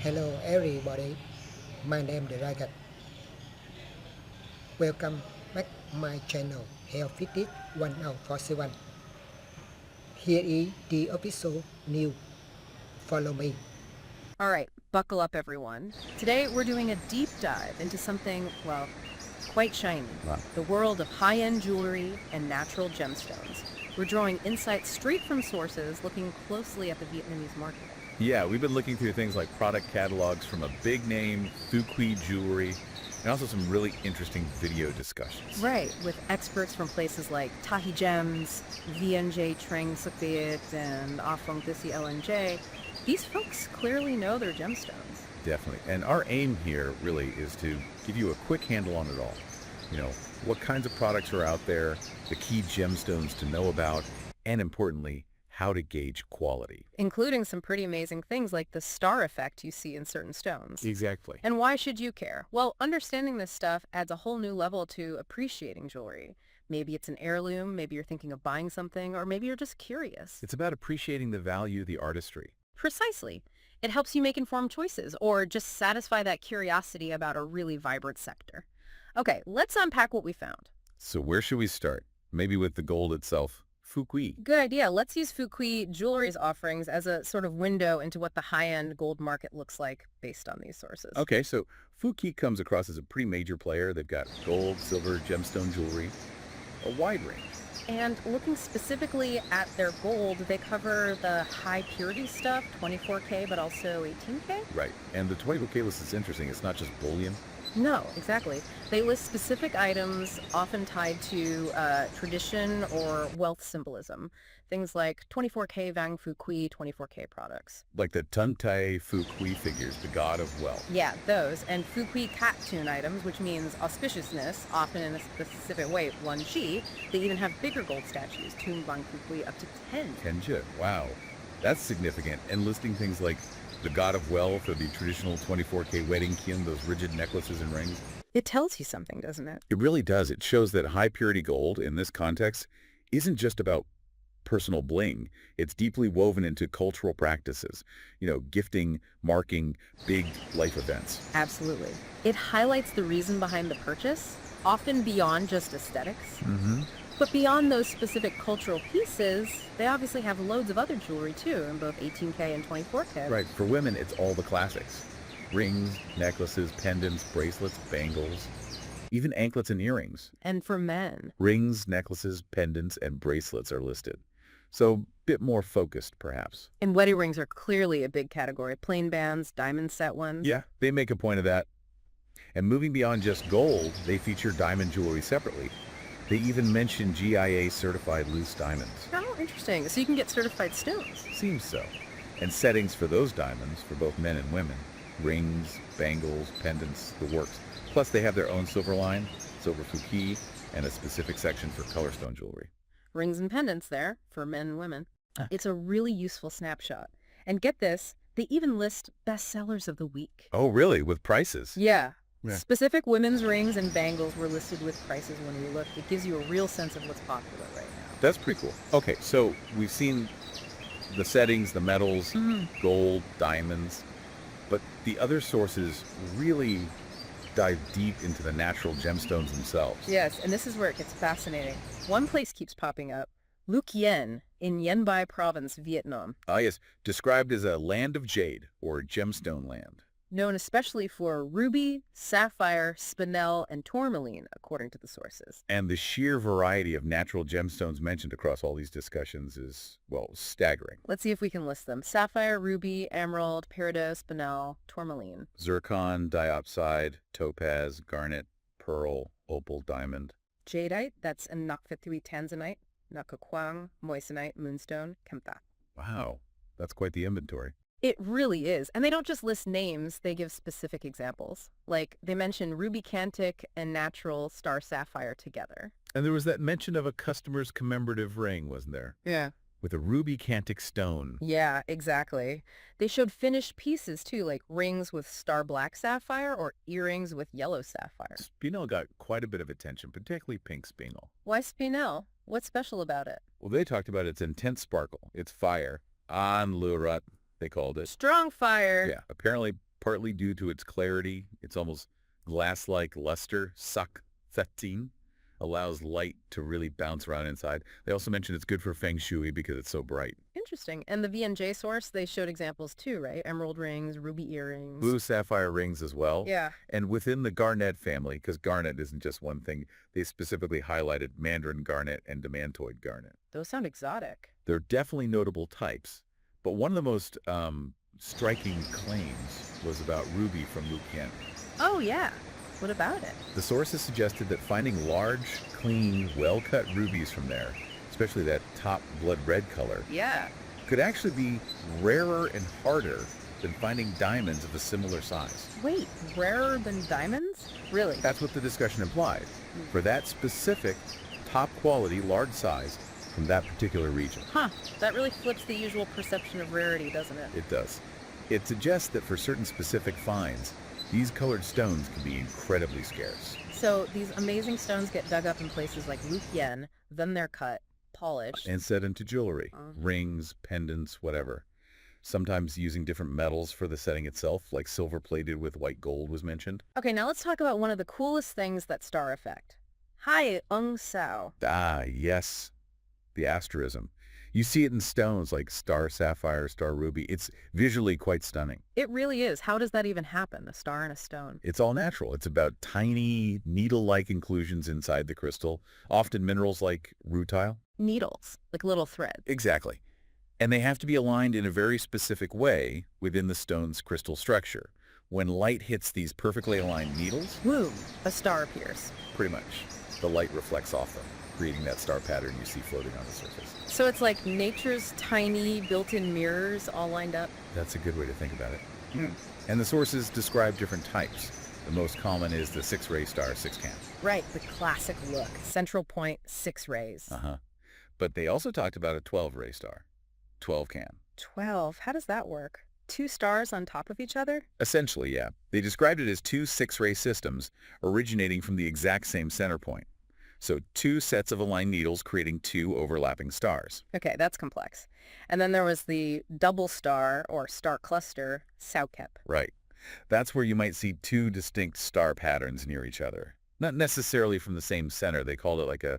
Hello everybody, my name is Dragon. Welcome back my channel Health Fitness 1047. Here is the episode new. Follow me. All right, buckle up everyone. Today we're doing a deep dive into something, well, quite shiny. Wow. The world of high-end jewelry and natural gemstones. We're drawing insights straight from sources, looking closely at the Vietnamese market. Yeah, we've been looking through things like product catalogs from a big name, Phu Qui Jewelry, and also some really interesting video discussions. Right, with experts from places like Tahi Gems, VNJ Trang Suk Viet, and Afong Thisi LNJ. These folks clearly know their gemstones. Definitely. And our aim here really is to give you a quick handle on it all. You know, what kinds of products are out there, the key gemstones to know about, and importantly, how to gauge quality. Including some pretty amazing things like the star effect you see in certain stones. Exactly. And why should you care? Well, understanding this stuff adds a whole new level to appreciating jewelry. Maybe it's an heirloom, maybe you're thinking of buying something, or maybe you're just curious. It's about appreciating the value, the artistry. Precisely. It helps you make informed choices or just satisfy that curiosity about a really vibrant sector. Okay, let's unpack what we found. So where should we start? Maybe with the gold itself. Phu Qui. Good idea. Let's use Phu Qui Jewelry's offerings as a sort of window into what the high-end gold market looks like based on these sources. Okay, so Phu Qui comes across as a pretty major player. They've got gold, silver, gemstone jewelry, a wide range. And looking specifically at their gold, they cover the high purity stuff, 24K, but also 18K? Right, and the 24K list is interesting. It's not just bullion. No, exactly. They list specific items often tied to tradition or wealth symbolism. Things like 24K Vang Phu Qui 24K products. Like the Tun Tai Phu Qui figures, the god of wealth. Yeah, those. And Phu Qui Cat Tune items, which means auspiciousness, often in a specific way, Wan Chi. They even have bigger gold statues, Tun Vang Phu Qui up to 10. Tenja, wow. That's significant. And listing things like the god of wealth or the traditional 24K wedding kin, those rigid necklaces and rings. It tells you something, doesn't it? It really does. It shows that high purity gold in this context isn't just about personal bling. It's deeply woven into cultural practices, you know, gifting, marking, big life events. Absolutely. It highlights the reason behind the purchase, often beyond just aesthetics. Mm-hmm. But beyond those specific cultural pieces, they obviously have loads of other jewelry too, in both 18K and 24K. Right. For women, it's all the classics. Rings, necklaces, pendants, bracelets, bangles, even anklets and earrings. And for men. Rings, necklaces, pendants, and bracelets are listed. So a bit more focused, perhaps. And wedding rings are clearly a big category. Plain bands, diamond set ones. Yeah, they make a point of that. And moving beyond just gold, they feature diamond jewelry separately. They even mention GIA certified loose diamonds. Oh, interesting. So you can get certified stones. Seems so. And settings for those diamonds for both men and women. Rings, bangles, pendants, the works. Plus they have their own silver line, Silver Phu Qui, and a specific section for color stone jewelry. Rings and pendants there for men and women. It's a really useful snapshot. And get this, they even list bestsellers of the week. Oh, really? With prices? Yeah. Yeah. Specific women's rings and bangles were listed with prices when we looked. It gives you a real sense of what's popular right now. That's pretty cool. Okay, so we've seen the settings, the metals, gold, diamonds, but the other sources really dive deep into the natural gemstones themselves. Yes, and this is where it gets fascinating. One place keeps popping up, Luc Yen in Yen Bai Province, Vietnam. Ah, yes, described as a land of jade or gemstone land. Known especially for ruby, sapphire, spinel, and tourmaline, according to the sources. And the sheer variety of natural gemstones mentioned across all these discussions is, well, staggering. Let's see if we can list them. Sapphire, ruby, emerald, peridot, spinel, tourmaline. Zircon, diopside, topaz, garnet, pearl, opal, diamond. Jadeite, that's a Nakfetui tanzanite, Nakakwang, moissanite, moonstone, kemta. Wow, that's quite the inventory. It really is. And they don't just list names, they give specific examples. Like, they mention ruby cantic and natural star sapphire together. And there was that mention of a customer's commemorative ring, wasn't there? Yeah. With a ruby cantic stone. Yeah, exactly. They showed finished pieces, too, like rings with star black sapphire or earrings with yellow sapphire. Spinel got quite a bit of attention, particularly pink spinel. Why spinel? What's special about it? Well, they talked about its intense sparkle, its fire, an lurat, they called it. Strong fire. Yeah, apparently partly due to its clarity. It's almost glass-like luster. Sak thatin allows light to really bounce around inside. They also mentioned it's good for feng shui because it's so bright. Interesting. And the VNJ source, they showed examples too, right? Emerald rings, ruby earrings. Blue sapphire rings as well. Yeah. And within the garnet family, because garnet isn't just one thing, they specifically highlighted mandarin garnet and demantoid garnet. Those sound exotic. They're definitely notable types. But one of the most striking claims was about ruby from Luqian. Oh, yeah. What about it? The sources suggested that finding large, clean, well-cut rubies from there, especially that top blood red color, Yeah. could actually be rarer and harder than finding diamonds of a similar size. Wait, rarer than diamonds? Really? That's what the discussion implied, for that specific, top-quality, large size from that particular region. Huh. That really flips the usual perception of rarity, doesn't it? It does. It suggests that for certain specific finds, these colored stones can be incredibly scarce. So these amazing stones get dug up in places like Luqian, then they're cut, polished. And set into jewelry, rings, pendants, whatever. Sometimes using different metals for the setting itself, like silver plated with white gold was mentioned. Okay, now let's talk about one of the coolest things that star effect. Hai Ung Sao. Ah, yes. The asterism. You see it in stones like star sapphire, star ruby. It's visually quite stunning. It really is. How does that even happen? A star in a stone? It's all natural. It's about tiny, needle-like inclusions inside the crystal, often minerals like rutile. Needles, like little threads. Exactly. And they have to be aligned in a very specific way within the stone's crystal structure. When light hits these perfectly aligned needles, Boom, a star appears. pretty much, the light reflects off them, creating that star pattern you see floating on the surface. So it's like nature's tiny built-in mirrors all lined up? That's a good way to think about it. And the sources describe different types. The most common is the six-ray star, six-can. Right, the classic look. Central point, 6 rays. But they also talked about a 12-ray star, 12-can. 12, how does that work? 2 stars on top of each other? Essentially, yeah. They described it as 2 six-ray systems originating from the exact same center point. So 2 sets of aligned needles creating 2 overlapping stars. Okay, that's complex. And then there was the double star or star cluster, Saukep. Right. That's where you might see 2 distinct star patterns near each other. Not necessarily from the same center. They called it like a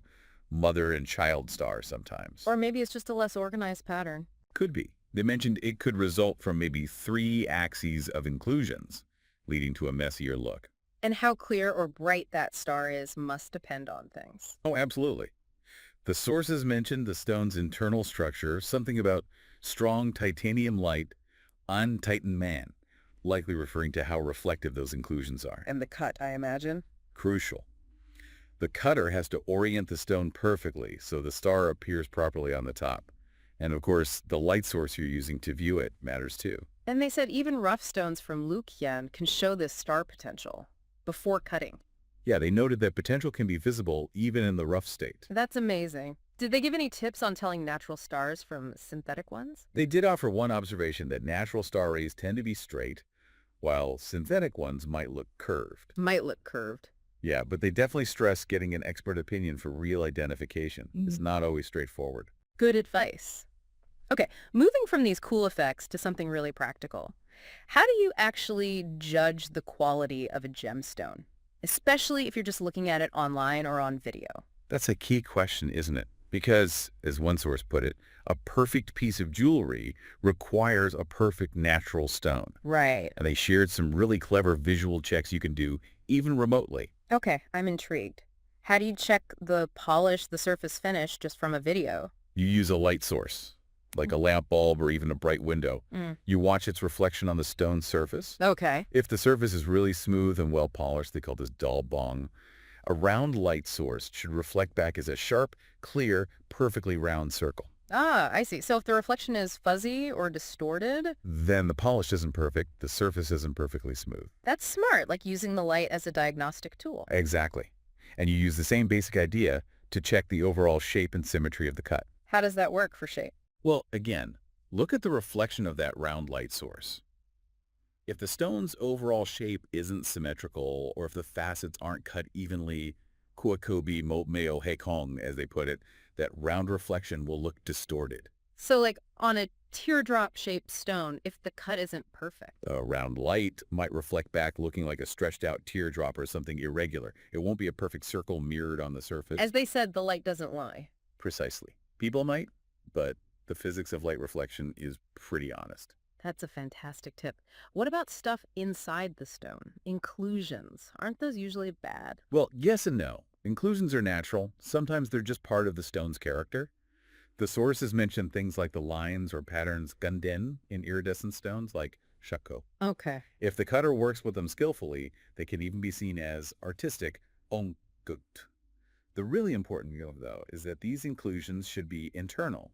mother and child star sometimes. Or maybe it's just a less organized pattern. Could be. They mentioned it could result from maybe 3 axes of inclusions, leading to a messier look. And how clear or bright that star is must depend on things. Oh, absolutely. The sources mentioned the stone's internal structure, something about strong titanium light on Titan Man, likely referring to how reflective those inclusions are. And the cut, I imagine. Crucial. The cutter has to orient the stone perfectly so the star appears properly on the top. And of course, the light source you're using to view it matters too. And they said even rough stones from Luqian can show this star potential before cutting. Yeah, they noted that potential can be visible even in the rough state. That's amazing. Did they give any tips on telling natural stars from synthetic ones? They did offer one observation that natural star rays tend to be straight, while synthetic ones might look curved. Might look curved. Yeah, but they definitely stress getting an expert opinion for real identification. It's not always straightforward. Good advice. Okay, moving from these cool effects to something really practical. How do you actually judge the quality of a gemstone, especially if you're just looking at it online or on video? That's a key question, isn't it? Because, as one source put it, a perfect piece of jewelry requires a perfect natural stone. Right. And they shared some really clever visual checks you can do, even remotely. Okay, I'm intrigued. How do you check the polish, the surface finish just from a video? You use a light source, like a lamp bulb or even a bright window. You watch its reflection on the stone surface. Okay. If the surface is really smooth and well polished, they call this dull bong. A round light source should reflect back as a sharp, clear, perfectly round circle. Ah, I see. So if the reflection is fuzzy or distorted? Then the polish isn't perfect, the surface isn't perfectly smooth. That's smart, like using the light as a diagnostic tool. Exactly. And you use the same basic idea to check the overall shape and symmetry of the cut. How does that work for shape? Well, again, look at the reflection of that round light source. If the stone's overall shape isn't symmetrical, or if the facets aren't cut evenly, kuakobi mo meo hekong, as they put it, that round reflection will look distorted. So like on a teardrop-shaped stone if the cut isn't perfect. A round light might reflect back looking like a stretched out teardrop or something irregular. It won't be a perfect circle mirrored on the surface. As they said, the light doesn't lie. Precisely. People might, but the physics of light reflection is pretty honest. That's a fantastic tip. What about stuff inside the stone? Inclusions. Aren't those usually bad? Well, yes and no. Inclusions are natural. Sometimes they're just part of the stone's character. The sources mention things like the lines or patterns gunden in iridescent stones like shako. Okay. If the cutter works with them skillfully, they can even be seen as artistic ongut. The really important note, though, is that these inclusions should be internal.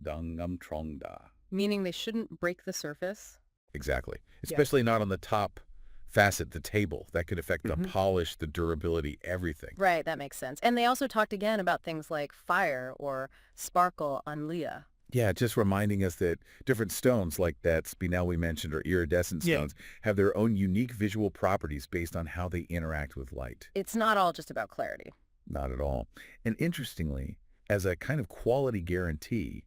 Dangam trongda. Meaning they shouldn't break the surface? Exactly. Especially not on the top facet, the table. That could affect the polish, the durability, everything. Right, that makes sense. And they also talked again about things like fire or sparkle on Leah. Yeah, just reminding us that different stones like that spinel we mentioned or iridescent stones have their own unique visual properties based on how they interact with light. It's not all just about clarity. Not at all. And interestingly, as a kind of quality guarantee,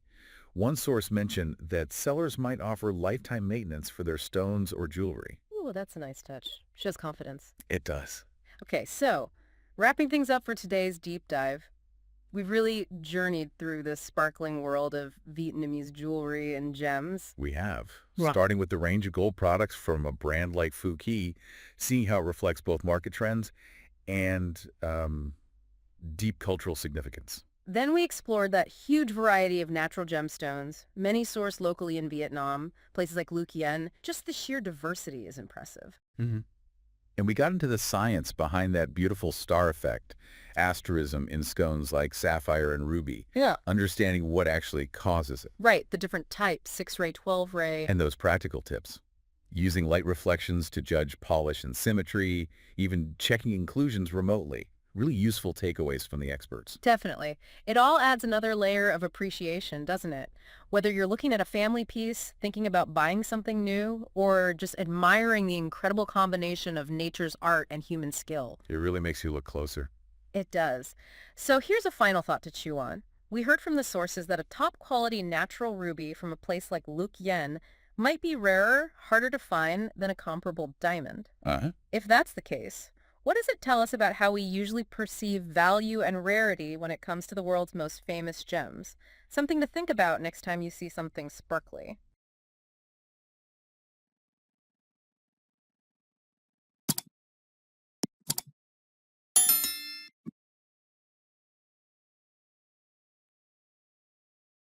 one source mentioned that sellers might offer lifetime maintenance for their stones or jewelry. Ooh, that's a nice touch. Shows confidence. It does. Okay, so wrapping things up for today's deep dive, we've really journeyed through the sparkling world of Vietnamese jewelry and gems. We have. Right. Starting with the range of gold products from a brand like Phu Qui, seeing how it reflects both market trends and deep cultural significance. Then we explored that huge variety of natural gemstones, many sourced locally in Vietnam, places like Luc Yen. Just the sheer diversity is impressive. And we got into the science behind that beautiful star effect, asterism in stones like sapphire and ruby, understanding what actually causes it, Right, the different types, 6-ray, 12-ray. and those practical tips. Using light reflections to judge polish and symmetry, even checking inclusions remotely. Really useful takeaways from the experts. Definitely. It all adds another layer of appreciation, doesn't it? Whether you're looking at a family piece, thinking about buying something new, or just admiring the incredible combination of nature's art and human skill. It really makes you look closer. It does. So here's a final thought to chew on. We heard from the sources that a top-quality natural ruby from a place like Luc Yen might be rarer, harder to find than a comparable diamond. If that's the case, what does it tell us about how we usually perceive value and rarity when it comes to the world's most famous gems? Something to think about next time you see something sparkly.